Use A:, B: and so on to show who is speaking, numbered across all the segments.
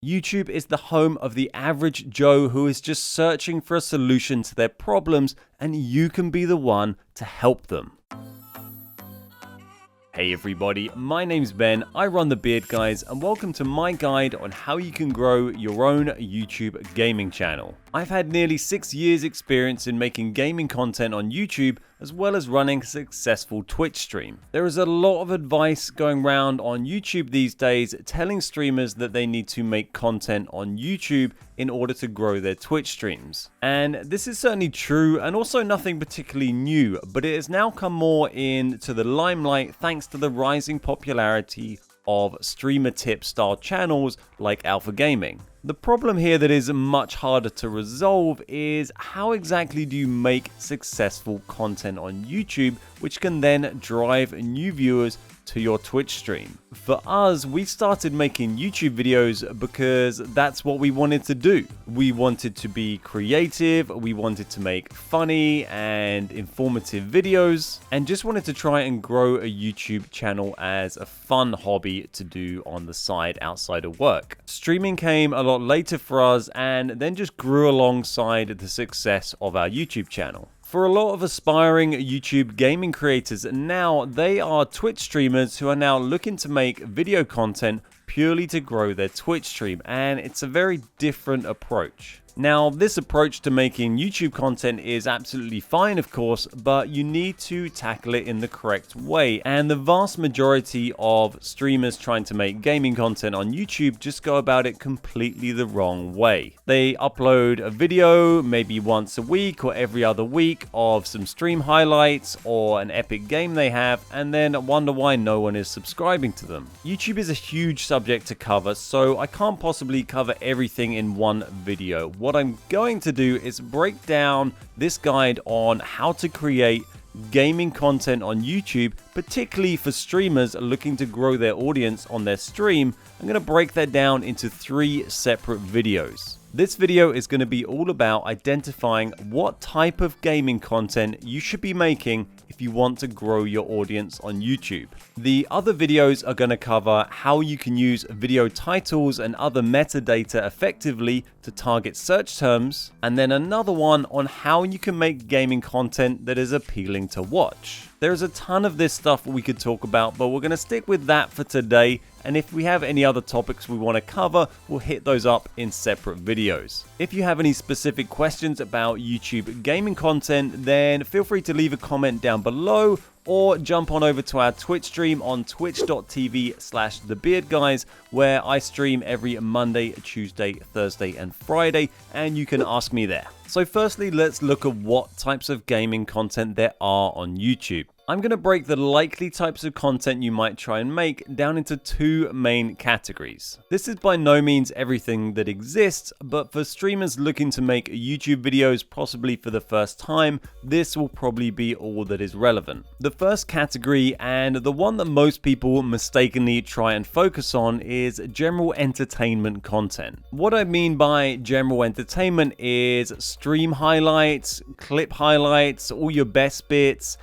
A: YouTube is the home of the average Joe who is just searching for a solution to their problems, and you can be the one to help them. Hey everybody, my name's Ben, I run The Beard Guys, and welcome to my guide on how you can grow your own YouTube gaming channel. I've had nearly 6 years experience in making gaming content on YouTube, as well as running a successful Twitch stream. There is a lot of advice going around on YouTube these days telling streamers that they need to make content on YouTube in order to grow their Twitch streams. And this is certainly true and also nothing particularly new, but it has now come more into the limelight thanks to the rising popularity of streamer tip style channels like Alpha Gaming. The problem here that is much harder to resolve is how exactly do you make successful content on YouTube which can then drive new viewers to your Twitch stream. For us, we started making YouTube videos because that's what we wanted to do. We wanted to be creative, we wanted to make funny and informative videos, and just wanted to try and grow a YouTube channel as a fun hobby to do on the side outside of work. Streaming came a lot later for us and then just grew alongside the success of our YouTube channel. For a lot of aspiring YouTube gaming creators now, they are Twitch streamers who are now looking to make video content purely to grow their Twitch stream, and it's a very different approach. Now, this approach to making YouTube content is absolutely fine, of course, but you need to tackle it in the correct way. And the vast majority of streamers trying to make gaming content on YouTube just go about it completely the wrong way. They upload a video maybe once a week or every other week of some stream highlights or an epic game they have, and then wonder why no one is subscribing to them. YouTube is a huge subject to cover, so I can't possibly cover everything in one video. What I'm going to do is break down this guide on how to create gaming content on YouTube, particularly for streamers looking to grow their audience on their stream. I'm going to break that down into 3 separate videos. This video is going to be all about identifying what type of gaming content you should be making if you want to grow your audience on YouTube. The other videos are going to cover how you can use video titles and other metadata effectively to target search terms, and then another one on how you can make gaming content that is appealing to watch. There's a ton of this stuff we could talk about, but we're going to stick with that for today. And if we have any other topics we want to cover, we'll hit those up in separate videos. If you have any specific questions about YouTube gaming content, then feel free to leave a comment down below or jump on over to our Twitch stream on twitch.tv/thebeardguys, where I stream every Monday, Tuesday, Thursday, and Friday, and you can ask me there. So firstly, let's look at what types of gaming content there are on YouTube. I'm going to break the likely types of content you might try and make down into 2 main categories. This is by no means everything that exists, but for streamers looking to make YouTube videos possibly for the first time, this will probably be all that is relevant. The first category, and the one that most people mistakenly try and focus on, is general entertainment content. What I mean by general entertainment is stream highlights, clip highlights, all your best bits,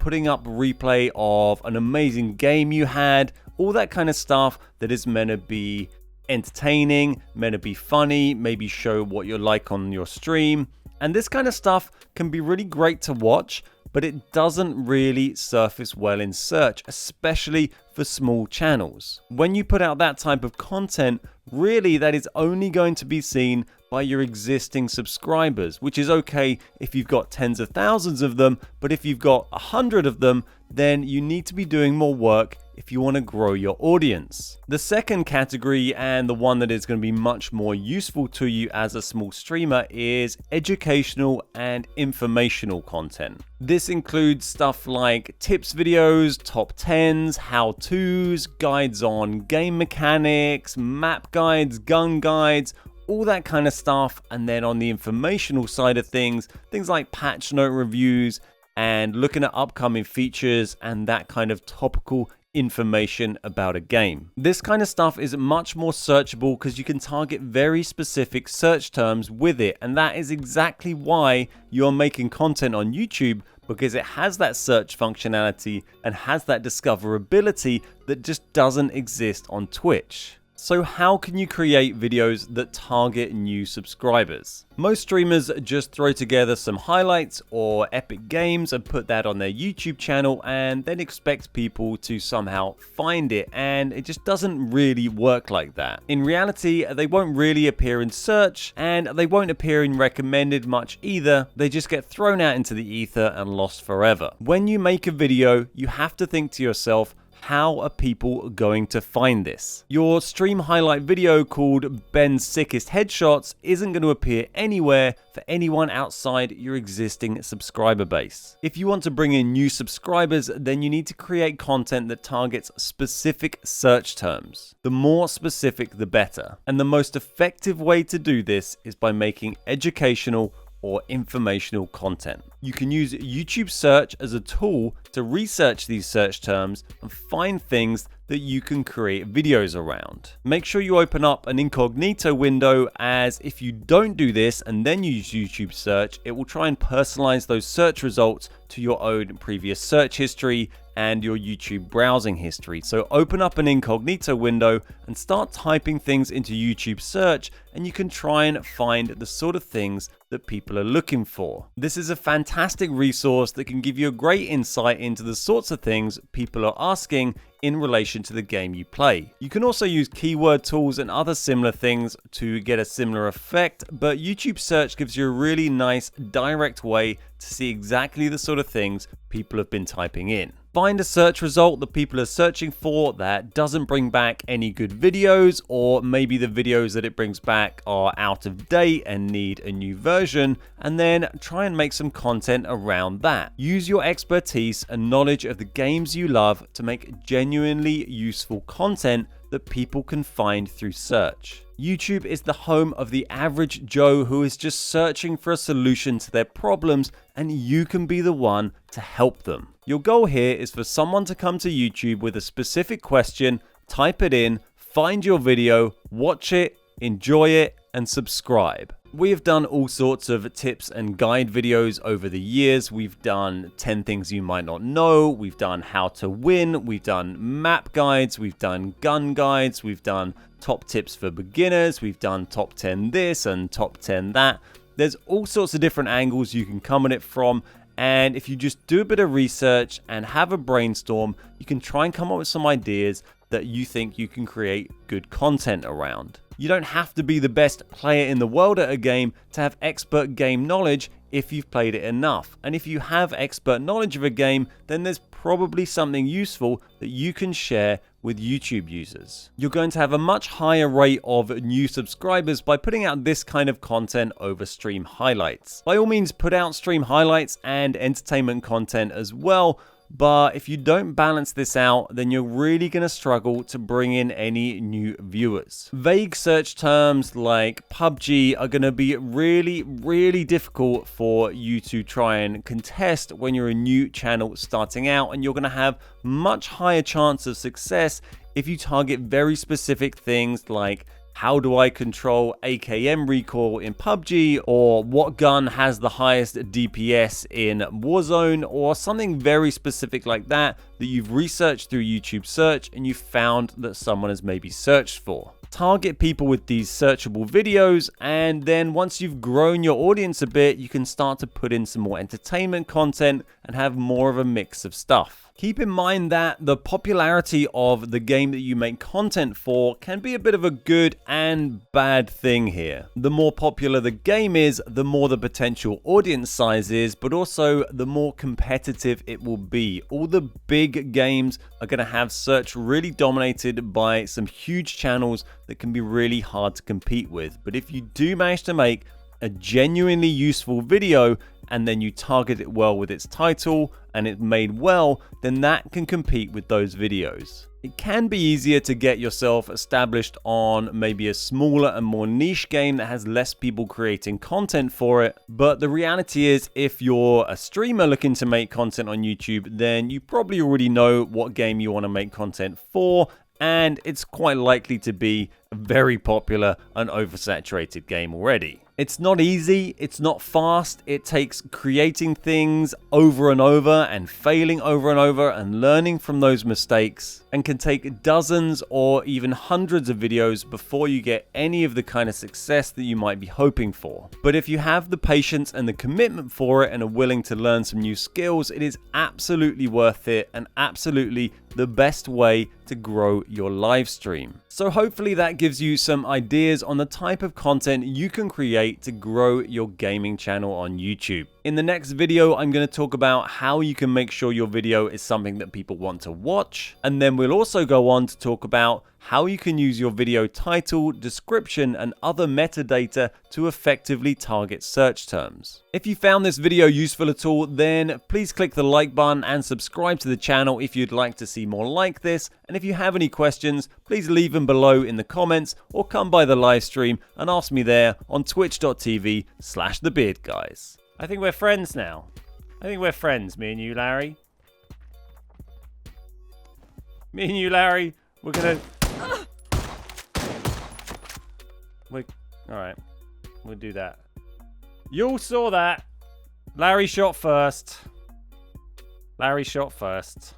A: putting up a replay of an amazing game you had, all that kind of stuff that is meant to be entertaining, meant to be funny, maybe show what you're like on your stream. And this kind of stuff can be really great to watch, but it doesn't really surface well in search, especially for small channels. When you put out that type of content, really that is only going to be seen by your existing subscribers, which is okay if you've got tens of thousands of them, but if you've got 100 of them, then you need to be doing more work if you want to grow your audience. The second category, and the one that is going to be much more useful to you as a small streamer, is educational and informational content. This includes stuff like tips videos, top 10s, how-tos, guides on game mechanics, map guides, gun guides, all that kind of stuff. And then on the informational side of things like patch note reviews and looking at upcoming features and that kind of topical information about a game. This kind of stuff is much more searchable because you can target very specific search terms with it, and that is exactly why you're making content on YouTube, because it has that search functionality and has that discoverability that just doesn't exist on Twitch. So how can you create videos that target new subscribers? Most streamers just throw together some highlights or epic games and put that on their YouTube channel and then expect people to somehow find it, and it just doesn't really work like that. In reality, they won't really appear in search and they won't appear in recommended much either. They just get thrown out into the ether and lost forever. When you make a video, you have to think to yourself, how are people going to find this? Your stream highlight video called Ben's Sickest Headshots isn't going to appear anywhere for anyone outside your existing subscriber base. If you want to bring in new subscribers, then you need to create content that targets specific search terms. The more specific, the better. And the most effective way to do this is by making educational or informational content. You can use YouTube search as a tool to research these search terms and find things that you can create videos around. Make sure you open up an incognito window, as if you don't do this and then use YouTube search, it will try and personalize those search results to your own previous search history and your YouTube browsing history. So open up an incognito window and start typing things into YouTube search, and you can try and find the sort of things that people are looking for. This is a fantastic resource that can give you a great insight into the sorts of things people are asking in relation to the game you play. You can also use keyword tools and other similar things to get a similar effect, but YouTube search gives you a really nice direct way to see exactly the sort of things people have been typing in. Find a search result that people are searching for that doesn't bring back any good videos, or maybe the videos that it brings back are out of date and need a new version, and then try and make some content around that. Use your expertise and knowledge of the games you love to make genuinely useful content that people can find through search. YouTube is the home of the average Joe who is just searching for a solution to their problems, and you can be the one to help them. Your goal here is for someone to come to YouTube with a specific question, type it in, find your video, watch it, enjoy it, and subscribe. We have done all sorts of tips and guide videos over the years. We've done 10 things you might not know. We've done how to win. We've done map guides. We've done gun guides. We've done top tips for beginners. We've done top 10 this and top 10 that. There's all sorts of different angles you can come at it from. And if you just do a bit of research and have a brainstorm, you can try and come up with some ideas that you think you can create good content around. You don't have to be the best player in the world at a game to have expert game knowledge if you've played it enough. And if you have expert knowledge of a game, then there's probably something useful that you can share with YouTube users. You're going to have a much higher rate of new subscribers by putting out this kind of content over stream highlights. By all means, put out stream highlights and entertainment content as well. But if you don't balance this out, then you're really going to struggle to bring in any new viewers. Vague search terms like PUBG are going to be really difficult for you to try and contest when you're a new channel starting out, and you're going to have much higher chance of success if you target very specific things like how do I control AKM recoil in PUBG, or what gun has the highest DPS in Warzone, or something very specific like that you've researched through YouTube search and you found that someone has maybe searched for. Target people with these searchable videos, and then once you've grown your audience a bit, you can start to put in some more entertainment content and have more of a mix of stuff. Keep in mind that the popularity of the game that you make content for can be a bit of a good and bad thing here. The more popular the game is, the more the potential audience size is, but also the more competitive it will be. All the big games are going to have search really dominated by some huge channels that can be really hard to compete with. But if you do manage to make a genuinely useful video and then you target it well with its title and it's made well, then that can compete with those videos. It can be easier to get yourself established on maybe a smaller and more niche game that has less people creating content for it. But the reality is, if you're a streamer looking to make content on YouTube, then you probably already know what game you want to make content for, and it's quite likely to be a very popular and oversaturated game already. It's not easy, it's not fast, it takes creating things over and over and failing over and over and learning from those mistakes, and can take dozens or even hundreds of videos before you get any of the kind of success that you might be hoping for. But if you have the patience and the commitment for it and are willing to learn some new skills, it is absolutely worth it and absolutely the best way to grow your live stream. So hopefully that gives you some ideas on the type of content you can create to grow your gaming channel on YouTube. In the next video, I'm going to talk about how you can make sure your video is something that people want to watch. And then we'll also go on to talk about how you can use your video title, description, and other metadata to effectively target search terms. If you found this video useful at all, then please click the like button and subscribe to the channel if you'd like to see more like this. And if you have any questions, please leave them below in the comments or come by the live stream and ask me there on twitch.tv/thebeardguys. I think we're friends now. I think we're friends, me and you, Larry. Me and you, Larry, we're gonna... Alright, we'll do that. You all saw that. Larry shot first. Larry shot first.